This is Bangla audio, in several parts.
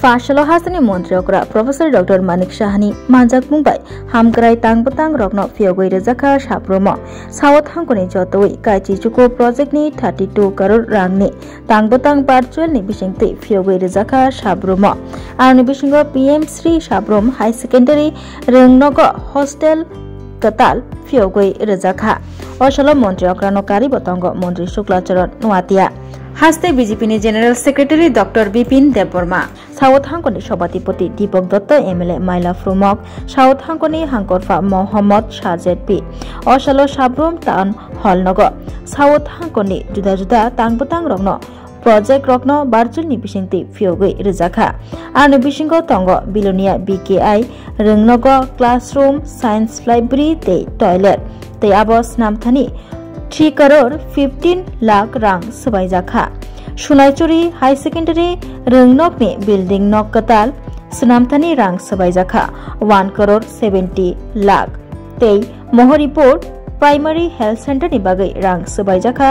Fasalo hasani Montri okra Professor Dr. Manik Shahani manjak mumbai hamkrai tangbetang rokno fiogoi rezaka shapromo sawat hangkoni jotoi kaichi chuko project ni 32 crore rang ni tangbetang virtual ni bisingti fiogoi rezaka shapromo arni bisingo PM Sri Sabrom High Secondary Rengnogo Hostel Katal fiogoi rezaka Osalo Montri okra no kari botongo Montri Shuklacharan Nuatia Haste BJP ni General Secretary Dr. Bipin Deborma South Hangkoni Shobatipoti Deepak Dotto MLA Maila Frumok South Hangkoni Hangkorfa Mohammad Shahzad P Osalo Sabrom Town Hall Nogo South Hangkoni Juda Juda Tangbutang Rokno Project Rokno Virtual ni bisingti fiogoi rezaka Arno bisingo tongo Bilonia BKI Rengnogo Classroom Science Library te Toilet te abos namthani 3 crore 15 lakh rang sebaijaka Sunaicuri High Secondary Rengnok ni building nok katal senamthani rang sebaijaka 1 crore 70 lakh tei Mohoripur Primary Health Center ni bagai rang sebaijaka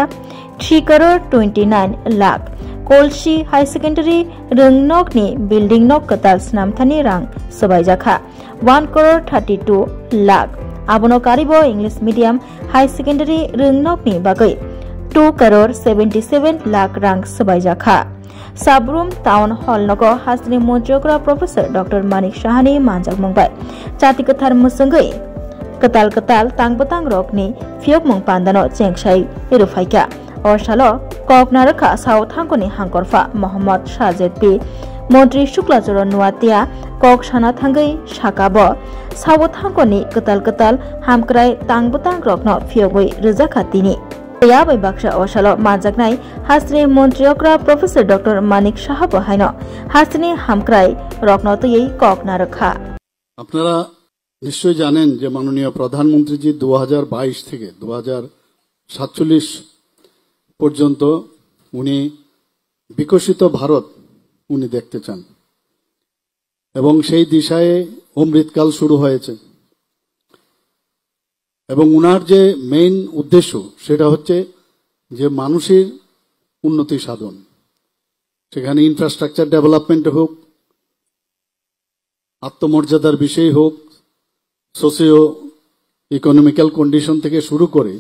3 crore 29 lakh Kolshi High Secondary Rengnok ni building nok katal senamthani rang sebaijaka 1 crore 32 lakh Abono Karibo English Medium High Secondary Rengnok ni bagai 2 crore 77 lakh rang sebaijaka Sabrum Town Hall Nogo Hasni Monjokra Professor Dr. Manik Shahani manjak mongbai Chati kathar musangai Katal tangbetang rokni fiok mong pandano chengsai irufaika Osalo Koknarakha South Hangkoni Hangkorfa Mohammad Shahzad P Montri Shuklacharan Nuatia Kok Sana Thangai Shakabo South Hangkoni katal hamkrai tangbetang rokno fiogoi rezakatini Ya bai baksha Osalo manjaknai Hasni Montriokra Professor Dr. Manik Shahabo haino Hasni hamkrai rokno tei Koknarakha আপনারা নিশ্চয়ই জানেন যে মাননীয় প্রধানমন্ত্রীজি 2022 থেকে 2047 পর্যন্ত উনি বিকশিত ভারত উনি দেখতে চান এবং সেই দিশায় অমৃতকাল শুরু হয়েছে এবং উনার যে মেইন উদ্দেশ্য সেটা হচ্ছে যে মানুষের উন্নতি সাধন সেখানে ইনফ্রাস্ট্রাকচার ডেভেলপমেন্ট হোক আত্মমর্যাদার বিষয় হোক সোশিও ইকোনমিক্যাল কন্ডিশন থেকে শুরু করে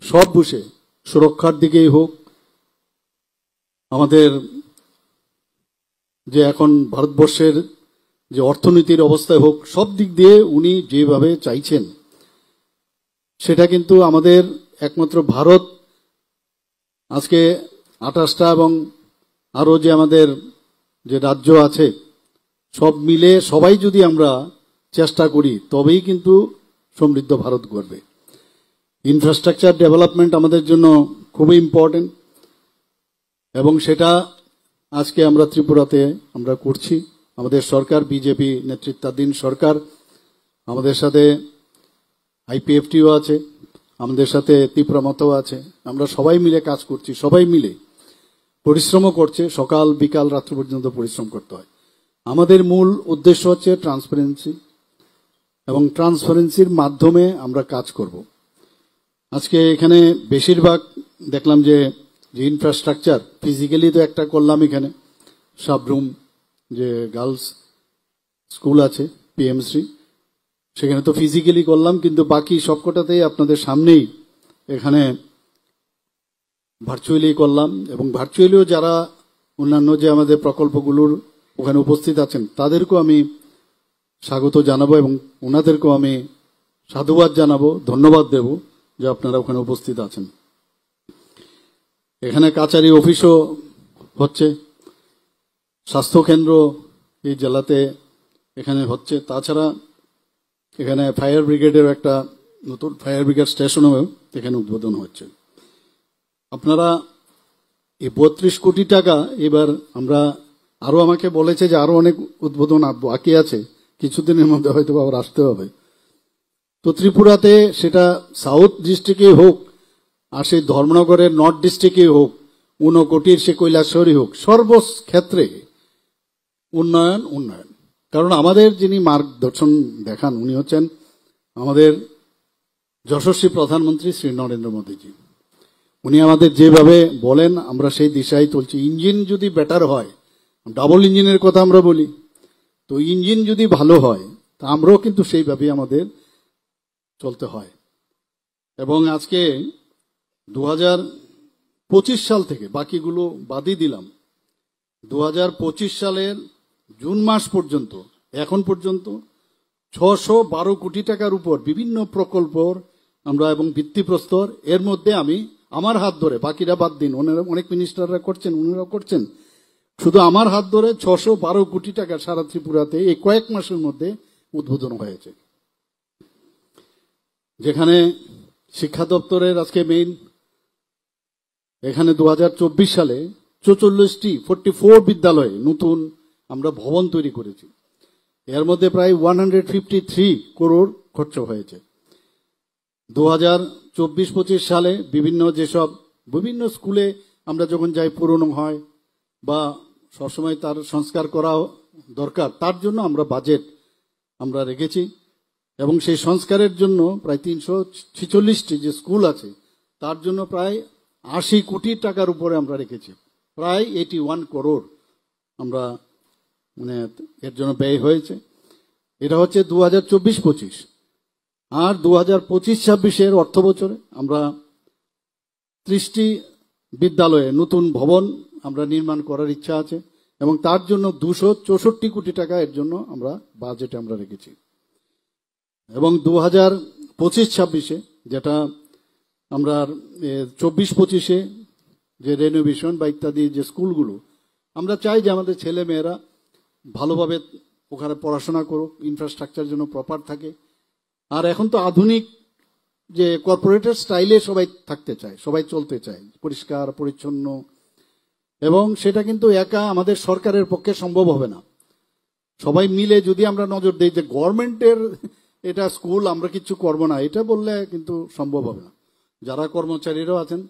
সব বিষয়ে সুরক্ষার দিকেই হোক আমাদের যে এখন ভারতবর্ষের যে অর্থনীতির অবস্থায় হোক সব দিক দিয়ে উনি যেভাবে চাইছেন সেটা কিন্তু আমাদের একমাত্র ভারত আজকে 28টা এবং আরো যে আমাদের যে রাজ্য আছে সব মিলে সবাই যদি আমরা চেষ্টা করি তবেই কিন্তু সমৃদ্ধ ভারত গড়বে ইনফ্রাস্ট্রাকচার ডেভেলপমেন্ট আমাদের জন্য খুবই ইম্পর্টেন্ট এবং সেটা আজকে আমরা ত্রিপুরাতে আমরা করছি আমাদের সরকার বিজেপি নেতৃত্বাধীন সরকার আমাদের সাথে আইপিএফটিও আছে আমাদের সাথে ত্রিপুরা মতও আছে আমরা সবাই মিলে কাজ করছি সবাই মিলে পরিশ্রমও করছে সকাল বিকাল রাত্রি পর্যন্ত পরিশ্রম করতে হয় আমাদের মূল উদ্দেশ্য হচ্ছে ট্রান্সপারেন্সি এবং ট্রান্সপারেন্সির মাধ্যমে আমরা কাজ করব আজকে এখানে বেশিরভাগ দেখলাম যে ইনফ্রাস্ট্রাকচার ফিজিক্যালি তো একটা করলাম এখানে সাবরুম যে গার্লস স্কুল আছে পিএমসি সেখানে তো ফিজিক্যালি করলাম কিন্তু বাকি সবকটাতেই আপনাদের সামনেই এখানে ভার্চুয়ালি করলাম এবং ভার্চুয়ালিও যারা অন্যান্য যে আমাদের প্রকল্পগুলোর ওখানে উপস্থিত আছেন তাদেরকেও আমি স্বাগত জানাবো এবং ওনাদেরকেও আমি সাধুবাদ জানাবো ধন্যবাদ দেব যে আপনারা ওখানে উপস্থিত আছেন এখানে কাচারি অফিসও হচ্ছে স্বাস্থ্যকেন্দ্র এই জেলাতে এখানে হচ্ছে তাছাড়া এখানে ফায়ার ব্রিগেডের একটা নতুন ফায়ার ব্রিগেড স্টেশনও এখানে উদ্বোধন হচ্ছে আপনারা এই 32 কোটি টাকা এবার আমরা আরো আমাকে বলেছে যে আরো অনেক উদ্বোধন বাকি আছে কিছুদিনের মধ্যে হয়তো আবার আসতে হবে তো ত্রিপুরাতে সেটা সাউথ ডিস্ট্রিক্টে হোক আর সেই ধর্মনগরের নর্থ ডিস্ট্রিক্টে হোক ঊনকোটির সে কৈলাসহরী হোক সর্বক্ষেত্রে উন্নয়ন কারণ আমাদের যিনি মার্গদর্শন দেখান উনি হচ্ছেন আমাদের যশস্বী প্রধানমন্ত্রী শ্রী নরেন্দ্র মোদীজি উনি আমাদের যেভাবে বলেন আমরা সেই দিশায় চলছি ইঞ্জিন যদি বেটার হয় ডাবল ইঞ্জিনের কথা আমরা বলি। তো ইঞ্জিন যদি ভালো হয় তা আমরাও কিন্তু সেইভাবেই আমাদের চলতে হয়। এবং আজকে 2025 সাল থেকে, বাকিগুলো বাদই দিলাম, 2025 সালের জুন মাস পর্যন্ত এখন পর্যন্ত 612 কোটি টাকার উপর বিভিন্ন প্রকল্পর আমরা এবং ভিত্তিপ্রস্তর, এর মধ্যে আমি আমার হাত ধরে, বাকিরা বাদ দিন, ওনারা অনেক মিনিস্টাররা করছেন, উনারা করছেন, শুধু আমার হাত ধরে 612 কোটি টাকা সারা ত্রিপুরাতে এই কয়েক মাসের মধ্যে উদ্বোধন হয়েছে। যেখানে শিক্ষা দপ্তরের আজকে মেইন, এখানে 2024 সালে 44 বিদ্যালয়ে নতুন আমরা ভবন তৈরি করেছি। এর মধ্যে প্রায় 153 করোড় খরচ হয়েছে। 2024-25 সালে বিভিন্ন স্কুলে আমরা যখন যাই, পুরনো হয় বা সবসময় তার সংস্কার করা দরকার, তার জন্য আমরা বাজেট আমরা রেখেছি। এবং সেই সংস্কারের জন্য প্রায় 346টি যে স্কুল আছে তার জন্য প্রায় 80 কোটি টাকার উপরে আমরা রেখেছি। প্রায় 81 করোড় আমরা এর জন্য ব্যয় হয়েছে। এটা হচ্ছে 2024-25। আর 2025-26 অর্থ বছরে আমরা 30টি বিদ্যালয়ে নতুন ভবন আমরা নির্মাণ করার ইচ্ছা আছে এবং তার জন্য 264 কোটি টাকা এর জন্য আমরা বাজেটে আমরা রেখেছি। এবং 2025-26 যেটা আমরা 24-25 যে রেনোভেশন বা ইত্যাদি যে স্কুলগুলো, আমরা চাই যে আমাদের ছেলে মেয়েরা ভালোভাবে ওখানে পড়াশোনা করুক, ইনফ্রাস্ট্রাকচার যেন প্রপার থাকে। আর এখন তো আধুনিক যে কর্পোরেটের স্টাইলে সবাই থাকতে চায়, সবাই চলতে চায় পরিষ্কার পরিচ্ছন্ন, এবং সেটা কিন্তু একা আমাদের সরকারের পক্ষে সম্ভব হবে না। সবাই মিলে যদি আমরা নজর দিই যে গভর্নমেন্টের এটা স্কুল, আমরা কিছু করবো না, এটা বললে কিন্তু সম্ভব হবে না। যারা কর্মচারীরাও আছেন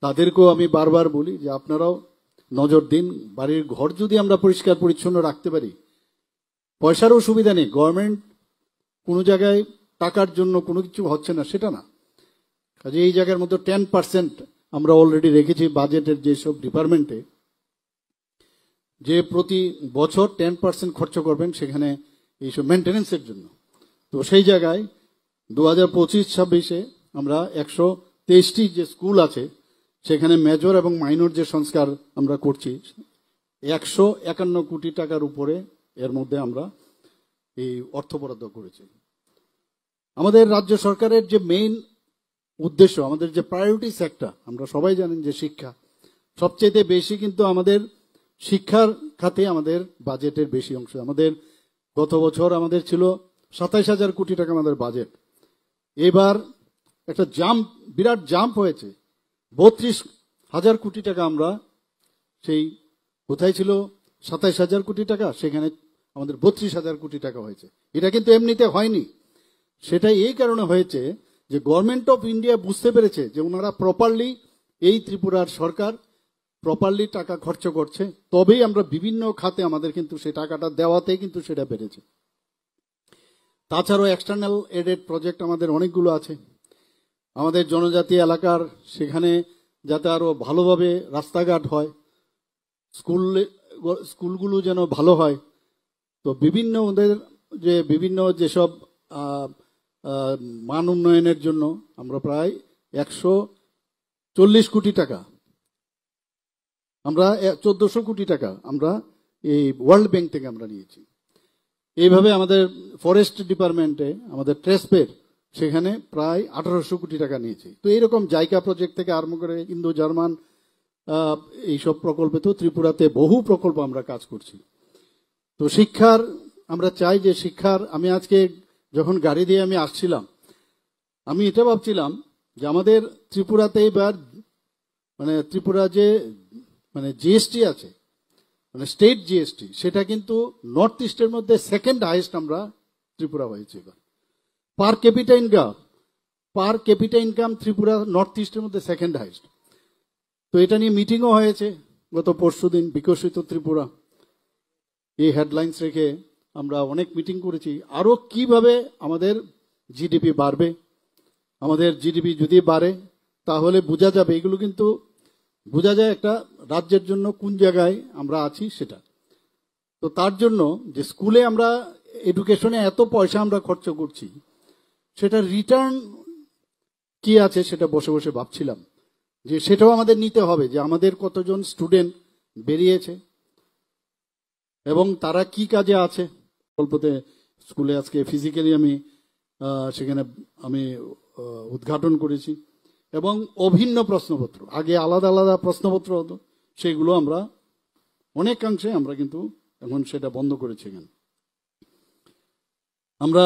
তাদেরকেও আমি বারবার বলি যে আপনারাও নজর দিন। বাড়ির ঘর যদি আমরা পরিষ্কার পরিচ্ছন্ন রাখতে পারি, পয়সারও সুবিধা নেই, গভর্নমেন্ট কোনো জায়গায় টাকার জন্য কোনো কিছু হচ্ছে না সেটা না। কাজে এই জায়গার মধ্যে 10% আমরা অলরেডি রেখেছি বাজেটের যেসব ডিপার্টমেন্টে, যে প্রতি বছর 10% খরচ করবেন সেখানে এইসব মেনটেন্যান্সের জন্য। তো সেই জায়গায় 2025-26 আমরা 123টি যে স্কুল আছে সেখানে মেজর এবং মাইনর যে সংস্কার আমরা করছি, 151 কোটি টাকার উপরে এর মধ্যে আমরা এই অর্থ বরাদ্দ করেছি। আমাদের রাজ্য সরকারের যে মেইন উদ্দেশ্য, আমাদের যে প্রায়োরিটি সেক্টর, আমরা সবাই জানেন যে শিক্ষা সবচেয়ে বেশি, কিন্তু আমাদের শিক্ষার খাতে আমাদের বাজেটের বেশি অংশ। আমাদের গত বছর আমাদের ছিল 27,000 কোটি টাকা আমাদের বাজেট। এবার একটা বিরাট জাম্প হয়েছে, 32,000 কোটি টাকা আমরা সেই কোথায় ছিল 27,000 কোটি টাকা, সেখানে আমাদের 32,000 কোটি টাকা হয়েছে। এটা কিন্তু এমনিতে হয়নি, সেটা এই কারণে হয়েছে যে গভর্নমেন্ট অফ ইন্ডিয়া বুঝতে পেরেছে যে ওনারা প্রপারলি, এই ত্রিপুরার সরকার প্রপারলি টাকা খরচ করছে, তবেই আমরা বিভিন্ন খাতে আমাদের কিন্তু সেই টাকাটা দেওয়াতে কিন্তু সেটা বেড়েছে। তাছাড়াও এক্সটার্নাল এডেড প্রজেক্ট আমাদের অনেকগুলো আছে। আমাদের জনজাতি এলাকার সেখানে যাতে আরো ভালোভাবে রাস্তাঘাট হয়, স্কুলগুলো যেন ভালো হয়, তো বিভিন্ন যেসব মান উন্নয়নের জন্য আমরা প্রায় 140 কোটি টাকা, আমরা 1400 কোটি টাকা আমরা এই ওয়ার্ল্ড ব্যাংক থেকে আমরা নিয়েছি। এইভাবে আমাদের ফরেস্ট ডিপার্টমেন্টে আমাদের ট্রেসপের সেখানে প্রায় 1800 কোটি টাকা নিয়েছি। তো এইরকম জায়গা প্রজেক্ট থেকে আরম্ভ করে ইন্দো জার্মান এইসব প্রকল্পে তো ত্রিপুরাতে বহু প্রকল্প আমরা কাজ করছি। তো শিক্ষার আমরা চাই যে আমি আজকে যখন গাড়ি দিয়ে আমি আসছিলাম, আমি এটা ভাবছিলাম যে আমাদের ত্রিপুরাতে এবার ত্রিপুরা যে জিএসটি আছে, স্টেট জিএসটি, সেটা কিন্তু নর্থ ইস্টের মধ্যে সেকেন্ড হাইয়েস্ট আমরা ত্রিপুরা হয়েছে এবার। পার ক্যাপিটা ইনকাম ত্রিপুরা নর্থ ইস্টের মধ্যে সেকেন্ড হাইয়েস্ট। তো এটা নিয়ে মিটিংও হয়েছে গত পরশুদিন, বিকশিত ত্রিপুরা, এই হেডলাইন্স রেখে আমরা অনেক মিটিং করেছি। আরো কিভাবে আমাদের জিডিপি বাড়বে, আমাদের জিডিপি যদি বাড়ে তাহলে বোঝা যাবে, এগুলো কিন্তু বোঝা যায় একটা রাজ্যের জন্য কোন জায়গায় আমরা আছি সেটা। তো তার জন্য যে স্কুলে আমরা এডুকেশনে এত পয়সা আমরা খরচ করছি, সেটা রিটার্ন কি আছে সেটা বসে বসে ভাবছিলাম যে সেটাও আমাদের নিতে হবে, যে আমাদের কতজন স্টুডেন্ট বেরিয়েছে এবং তারা কি কাজে আছে। গল্পতে স্কুলে আজকে ফিজিক্যালি আমি সেখানে আমি উদ্ঘাটন করেছি, এবং অভিন্ন প্রশ্নপত্র, আগে আলাদা আলাদা প্রশ্নপত্র হতো, সেগুলো আমরা অনেকাংশে আমরা কিন্তু এখন সেটা বন্ধ করেছি। এখানে আমরা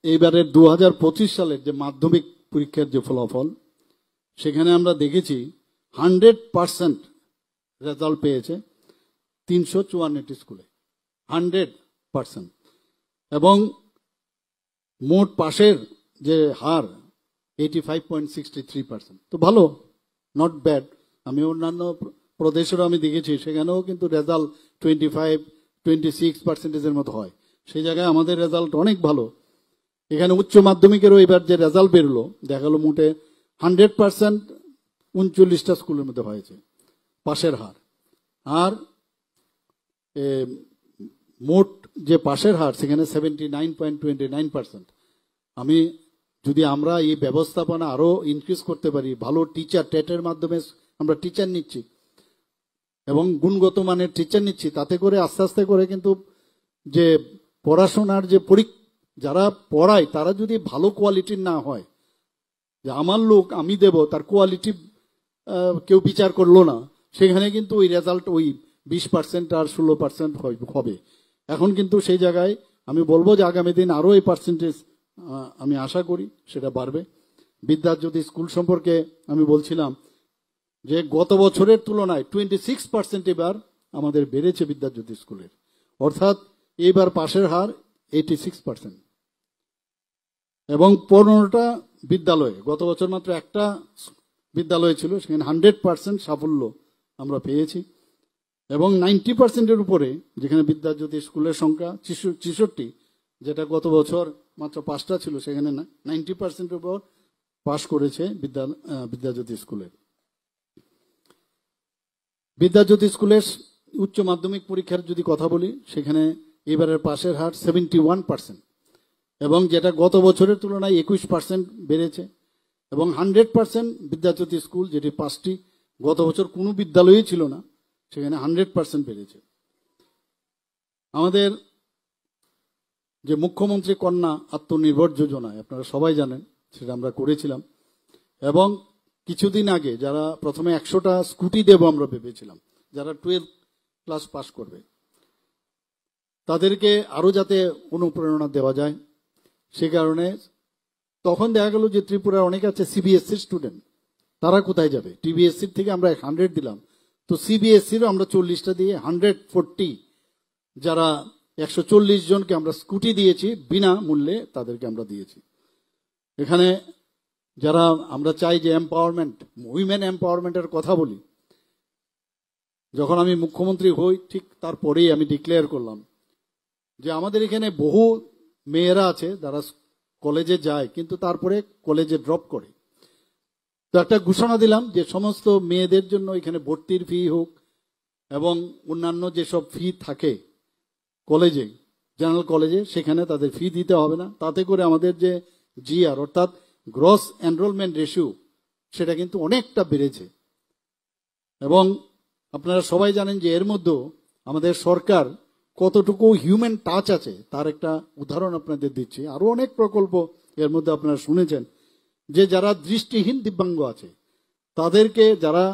এইবারের 2025 সালের যে মাধ্যমিক পরীক্ষার যে ফলাফল, সেখানে আমরা দেখেছি 100% রেজাল্ট পেয়েছে 354টি স্কুলে, 100%, এবং মোট পাশের যে হার 85.63%। তো ভালো, নট ব্যাড। আমি অন্যান্য প্রদেশেরও আমি দেখেছি, সেখানেও কিন্তু রেজাল্ট 25-26%-এর মতো হয়, সেই জায়গায় আমাদের রেজাল্ট অনেক ভালো। এখানে উচ্চ মাধ্যমিকেরও এবার যে রেজাল্ট বেরোলো, দেখালো মোটে 100% 39টা স্কুলের মধ্যে হয়েছে পাশের হার। আর মোট যে পাশের হার সেখানে 79.29%। আমি যদি আমরা এই ব্যবস্থাপনা আরো ইনক্রিজ করতে পারি, ভালো টিচার, টেটের মাধ্যমে আমরা টিচার নিচ্ছি এবং গুণগত মানের টিচার নিচ্ছি, তাতে করে আস্তে আস্তে করে কিন্তু যে পড়াশোনার যে যারা পড়ায় তারা যদি ভালো কোয়ালিটির না হয়, যে আমার লোক আমি দেব, তার কোয়ালিটি কেউ বিচার করলো না, সেখানে কিন্তু ওই রেজাল্ট ওই 20% আর 16% হবে। এখন কিন্তু সেই জায়গায় আমি বলবো যে আগামী দিন আরো এই পার্সেন্টেজ আমি আশা করি সেটা বাড়বে। বিদ্যাজ্যোতি স্কুল সম্পর্কে আমি বলছিলাম যে গত বছরের তুলনায় 26% এবার আমাদের বেড়েছে বিদ্যাজ্যোতি স্কুলের, অর্থাৎ এইবার পাশের হার 86%, এবং 15টা বিদ্যালয়ে, গত বছর মাত্র একটা বিদ্যালয় ছিল, সেখানে 100% সাফল্য আমরা পেয়েছি, এবং 90%-এর উপরে, যেখানে বিদ্যাজ্যোতি স্কুলের সংখ্যা 66, যেটা গত বছর মাত্র 5টা ছিল, সেখানে 90%-এর উপর পাশ করেছে বিদ্যাজ্যোতি স্কুলের। বিদ্যাজ্যোতি স্কুলের উচ্চ মাধ্যমিক পরীক্ষার যদি কথা বলি, সেখানে এবারের পাশের হার 71%, এবং যেটা গত বছরের তুলনায় 21% বেড়েছে, এবং 100% বিদ্যাজ্যোতি স্কুল, যেটি 5টি, গত বছর কোনো বিদ্যালয়ই ছিল না, সেখানে 100% বেড়েছে। আমাদের যে মুখ্যমন্ত্রী কন্যা আত্মনির্ভর যোজনায় আপনারা সবাই জানেন, সেটা আমরা করেছিলাম, এবং কিছুদিন আগে যারা প্রথমে 100টা স্কুটি দেব আমরা ভেবেছিলাম, যারা 12 ক্লাস পাস করবে তাদেরকে আরো যাতে অনুপ্রেরণা দেওয়া যায়, সে কারণে তখন দেখা গেল যে ত্রিপুরার অনেক আছে সিবিএসসির স্টুডেন্ট, তারা কোথায় যাবে? টিবিএসসির থেকে আমরা 100 দিলাম, তো সিবিএসসিরও আমরা 40টা দিয়ে 140, যারা 140 জনকে আমরা স্কুটি দিয়েছি বিনা মূল্যে, তাদেরকে আমরা দিয়েছি। এখানে যারা আমরা চাই যে এম্পাওয়ারমেন্ট, উইমেন এম্পাওয়ারমেন্টের কথা বলি, যখন আমি মুখ্যমন্ত্রী হই ঠিক তারপরেই আমি ডিক্লেয়ার করলাম যে আমাদের এখানে বহু মেয়েরা আছে যারা কলেজে যায় কিন্তু তারপরে কলেজে ড্রপ করে। তো একটা ঘোষণা দিলাম যে সমস্ত মেয়েদের জন্য এখানে ভর্তির ফি হোক এবং অন্যান্য যেসব ফি থাকে কলেজে, জেনারেল কলেজে, সেখানে তাদের ফি দিতে হবে না। তাতে করে আমাদের যে জিআর অর্থাৎ গ্রস এনরোলমেন্ট রেশিও, সেটা কিন্তু অনেকটা বেড়েছে। এবং আপনারা সবাই জানেন যে এর মধ্যে আমাদের সরকার কতটুকু হিউম্যান টাচ আছে তার একটা উদাহরণ আপনাদের দিচ্ছি। আরো অনেক প্রকল্প এর মধ্যে আপনারা শুনেছেন, যে যারা দৃষ্টিহীন দিব্যাঙ্গ আছে তাদেরকে, যারা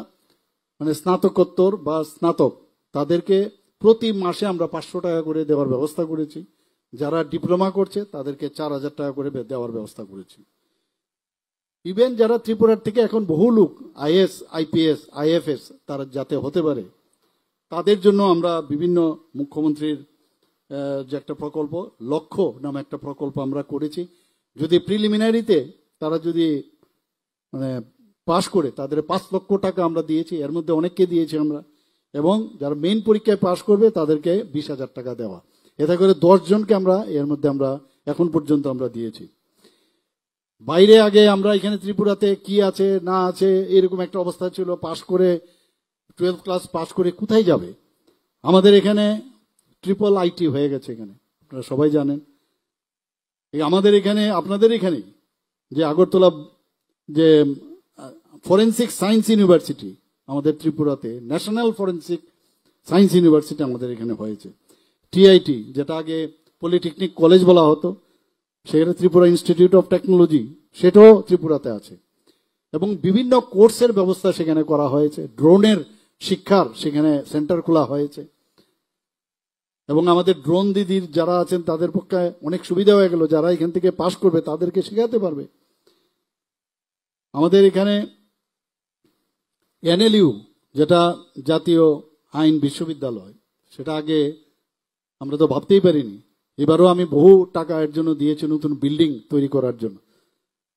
মানে স্নাতকোত্তর বা স্নাতক, তাদেরকে প্রতি মাসে আমরা 500 টাকা করে দেওয়ার ব্যবস্থা করেছি। যারা ডিপ্লোমা করছে তাদেরকে 4000 টাকা করে দেওয়ার ব্যবস্থা করেছি। ইভেন যারা ত্রিপুরার থেকে এখন বহু লোক আইএস, আইপিএস, আইএফএস তারা যাতে হতে পারে, তাদের জন্য আমরা বিভিন্ন মুখ্যমন্ত্রীর যে একটা প্রকল্প, লক্ষ্য নামে একটা প্রকল্প আমরা করেছি। যদি প্রিলিমিনারিতে তারা যদি মানে পাশ করে, তাদের 5 লক্ষ টাকা আমরা দিয়েছি, এর মধ্যে অনেককে দিয়েছি আমরা। এবং যারা মেইন পরীক্ষায় পাশ করবে তাদেরকে 20,000 টাকা দেওয়া। এতে করে 10 জনকে আমরা এর মধ্যে আমরা এখন পর্যন্ত আমরা দিয়েছি। বাইরে আগে আমরা এখানে ত্রিপুরাতে কি আছে না আছে এরকম একটা অবস্থা ছিল, পাশ করে 12 ক্লাস পাশ করে কোথায় যাবে? আমাদের এখানে ট্রিপল আইটি হয়ে গেছে এখানে, আপনারা সবাই জানেন। আমাদের এখানে, আপনাদের এখানে যে আগরতলা যে ফরেন্সিক সায়েন্স ইউনিভার্সিটি আমাদের ত্রিপুরাতে, ন্যাশনাল ফরেন্সিক সায়েন্স ইউনিভার্সিটি আমাদের এখানে হয়েছে। টিআইটি, যেটা আগে পলিটেকনিক কলেজ বলা হতো, সেখানে ত্রিপুরা ইনস্টিটিউট অফ টেকনোলজি, সেটাও ত্রিপুরাতে আছে। এবং বিভিন্ন কোর্সের ব্যবস্থা সেখানে করা হয়েছে, ড্রোনের শিক্ষার সেখানে সেন্টার খোলা হয়েছে। এবং আমাদের ড্রোন দিদির যারা আছেন তাদের পক্ষে অনেক সুবিধা হয়ে গেল, যারা এখান থেকে পাশ করবে তাদেরকে শেখাতে পারবে। আমাদের এখানে এনএলইউ, যেটা জাতীয় আইন বিশ্ববিদ্যালয়, সেটা আগে আমরা তো ভাবতেই পারিনি। এবারও আমি বহু টাকা এর জন্য দিয়েছি নতুন বিল্ডিং তৈরি করার জন্য।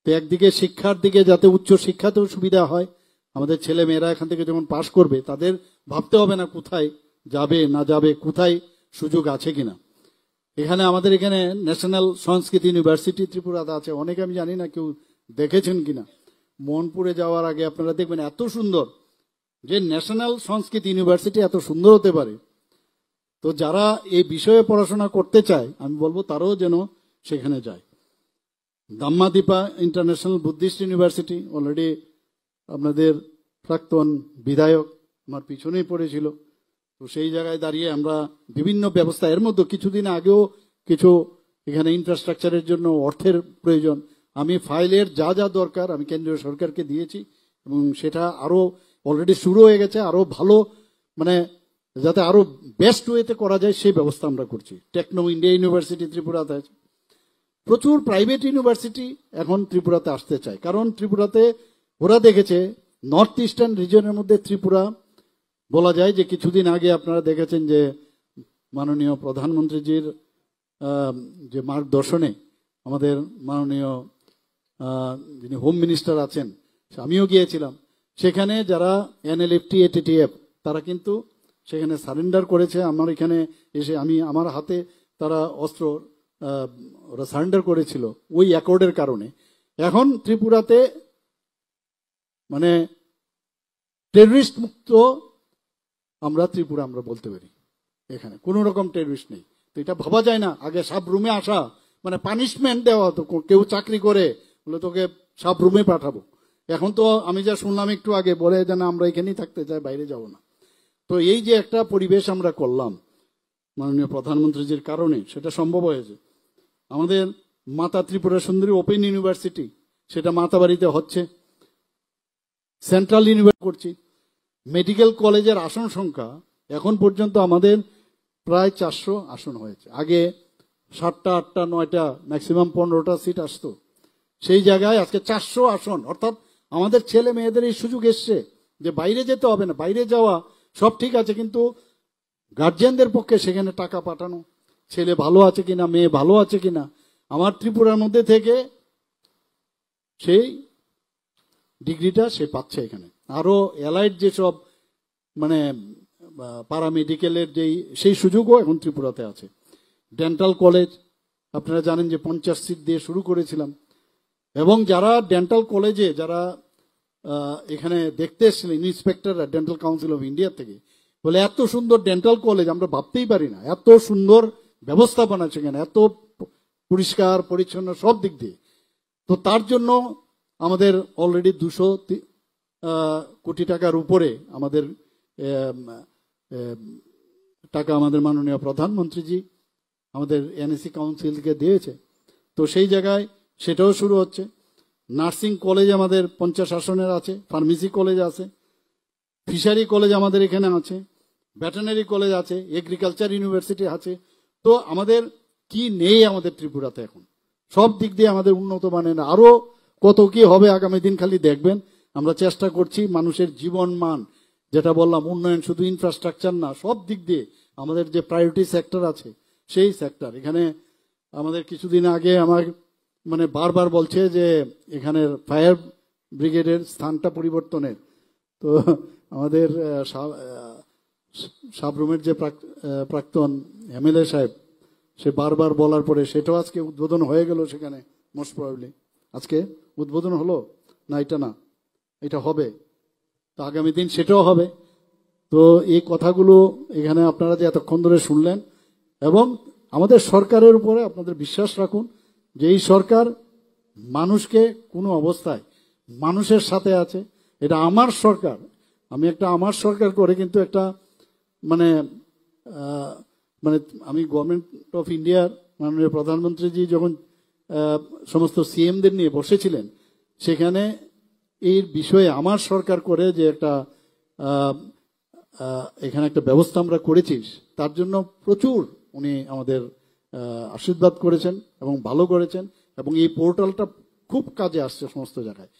তো একদিকে শিক্ষার দিকে যাতে উচ্চ শিক্ষাতেও সুবিধা হয়, আমাদের ছেলে মেয়েরা এখান থেকে যখন পাশ করবে তাদের ভাবতে হবে না কোথায় যাবে না যাবে, কোথায় সুযোগ আছে কিনা। এখানে আমাদের এখানে ন্যাশনাল সংস্কৃত ইউনিভার্সিটি ত্রিপুরাতে আছে, অনেকে আমি জানি না কেউ দেখেছেন কিনা। মোহনপুরে যাওয়ার আগে আপনারা দেখবেন এত সুন্দর, যে ন্যাশনাল সংস্কৃত ইউনিভার্সিটি এত সুন্দর হতে পারে। তো যারা এই বিষয়ে পড়াশোনা করতে চায় আমি বলবো তারাও যেন সেখানে যায়। দাম্মাদীপা ইন্টারন্যাশনাল বুদ্ধিস্ট ইউনিভার্সিটি, অলরেডি আপনাদের প্রাক্তন বিধায়ক আমার পিছনেই পড়েছিল। তো সেই জায়গায় দাঁড়িয়ে আমরা বিভিন্ন ব্যবস্থা, এর মধ্যে কিছুদিন আগেও কিছু এখানে ইনফ্রাস্ট্রাকচারের জন্য অর্থের প্রয়োজন, আমি ফাইলের যা যা দরকার আমি কেন্দ্রীয় সরকারকে দিয়েছি এবং সেটা আরো অলরেডি শুরু হয়ে গেছে। আরো ভালো, মানে যাতে আরো বেস্ট ওয়েতে করা যায় সেই ব্যবস্থা আমরা করছি। টেকনো ইন্ডিয়া ইউনিভার্সিটি ত্রিপুরাতে আছে। প্রচুর প্রাইভেট ইউনিভার্সিটি এখন ত্রিপুরাতে আসতে চায়, কারণ ত্রিপুরাতে ওরা দেখেছে নর্থ ইস্টার্ন রিজনের মধ্যে ত্রিপুরা বলা যায় যে কিছুদিন আগে আপনারা দেখেছেন যে মাননীয় প্রধানমন্ত্রীজির যে মার্গদর্শনে আমাদের মাননীয় যিনি হোম মিনিস্টার আছেন, আমিও গিয়েছিলাম সেখানে, যারা এনএলএফটি এটিটিএফ তারা কিন্তু সেখানে সারেন্ডার করেছে। আমার এখানে এসে আমার হাতে তারা অস্ত্র ওরা সারেন্ডার করেছিল ওই অ্যাকর্ডের কারণে। এখন ত্রিপুরাতে মানে টেররিস্ট মুক্ত আমরা ত্রিপুরা আমরা বলতে পারি, এখানে কোনো রকম টেররিস্ট নেই। তো এটা ভাবা যায় না, আগে সাব রুমে আসা মানে পানিশমেন্ট দেওয়া হতো, কেউ চাকরি করে বলে তোকে সাব রুমে পাঠাবো। এখন তো আমি যা শুনলাম একটু আগে, বলে যে না আমরা এখানেই থাকতে চাই, বাইরে যাব না। তো এই যে একটা পরিবেশ আমরা করলাম মাননীয় প্রধানমন্ত্রীজির কারণে, সেটা সম্ভব হয়েছে। আমাদের মাতা ত্রিপুরা সুন্দরী ওপেন ইউনিভার্সিটি, সেটা মাতাবাড়িতে হচ্ছে। সেন্ট্রাল ইউনিভার্সিটি করছি। মেডিকেল কলেজের আসন সংখ্যা এখন পর্যন্ত আমাদের প্রায় 400 আসন হয়েছে। আগে 7টা 8টা 9টা ম্যাক্সিমাম 15টা সিট আসতো, সেই জায়গায় আজকে 400 আসন। অর্থাৎ আমাদের ছেলে মেয়েদের এই সুযোগ এসছে যে বাইরে যেতে হবে না। বাইরে যাওয়া সব ঠিক আছে, কিন্তু গার্জিয়ানদের পক্ষে সেখানে টাকা পাঠানো, ছেলে ভালো আছে কিনা, মেয়ে ভালো আছে কিনা, আমার ত্রিপুরার মধ্যে থেকে সেই ডিগ্রিটা সে পাচ্ছে এখানে। আরো অ্যালাইড যেসব মানে প্যারামেডিকেলের সেই সুযোগও এখন ত্রিপুরাতে আছে। ডেন্টাল কলেজ আপনারা জানেন যে 50 সিট দিয়ে শুরু করেছিলাম। এবং যারা ডেন্টাল কলেজে যারা এখানে দেখতে এসেছিলেন ইন্সপেক্টররা ডেন্টাল কাউন্সিল অফ ইন্ডিয়া থেকে, বলে এত সুন্দর ডেন্টাল কলেজ আমরা ভাবতেই পারি না, এত সুন্দর ব্যবস্থাপনা সেখানে, এত পরিষ্কার পরিচ্ছন্ন সব দিক দিয়ে। তো তার জন্য আমাদের অলরেডি 200 কোটি টাকার উপরে আমাদের টাকা আমাদের মাননীয় প্রধানমন্ত্রীজি আমাদের এনএসি কাউন্সিলকে দিয়েছে। তো সেই জায়গায় সেটাও শুরু হচ্ছে। নার্সিং কলেজ আমাদের 50 আসনের আছে, ফার্মেসি কলেজ আছে, ফিশারি কলেজ আমাদের এখানে আছে, ভেটেনারি কলেজ আছে, এগ্রিকালচার ইউনিভার্সিটি আছে। তো আমাদের কি নেই আমাদের ত্রিপুরাতে এখন, সব দিক দিয়ে আমাদের উন্নত মানের। আরো কত কি হবে আগামী দিন খালি দেখবেন। আমরা চেষ্টা করছি মানুষের জীবন মান, যেটা বললাম উন্নয়ন শুধু ইনফ্রাস্ট্রাকচার না, সব দিক দিয়ে আমাদের যে প্রায়োরিটি সেক্টর আছে সেই সেক্টর। এখানে আমাদের কিছুদিন আগে আমার মানে বারবার বলছে যে এখানের ফায়ার ব্রিগেডের স্থানটা পরিবর্তনের। তো আমাদের সাবরুমের যে প্রাক্তন এমএলএ সাহেব, সে বারবার বলার পরে সেটাও আজকে উদ্বোধন হয়ে গেল সেখানে। মোস্ট প্রবাবলি আজকে উদ্বোধন হলো না, এটা না, এটা হবে। তো আগামী দিন সেটাও হবে। তো এই কথাগুলো এখানে আপনারা যে এতক্ষণ ধরে শুনলেন, এবং আমাদের সরকারের উপরে আপনাদের বিশ্বাস রাখুন যে এই সরকার মানুষকে কোনো অবস্থায় মানুষের সাথে আছে। এটা আমার সরকার, আমি একটা আমার সরকার করে কিন্তু একটা মানে মানে আমি গভর্নমেন্ট অফ ইন্ডিয়ার মাননীয় প্রধানমন্ত্রীজি যখন সমস্ত সিএমদের নিয়ে বসেছিলেন, সেখানে এই বিষয়ে আমার সরকার করে যে একটা এখানে একটা ব্যবস্থা আমরা করেছি, তার জন্য প্রচুর উনি আমাদের আশীর্বাদ করেছেন এবং ভালো করেছেন, এবং এই পোর্টালটা খুব কাজে আসছে সমস্ত জায়গায়।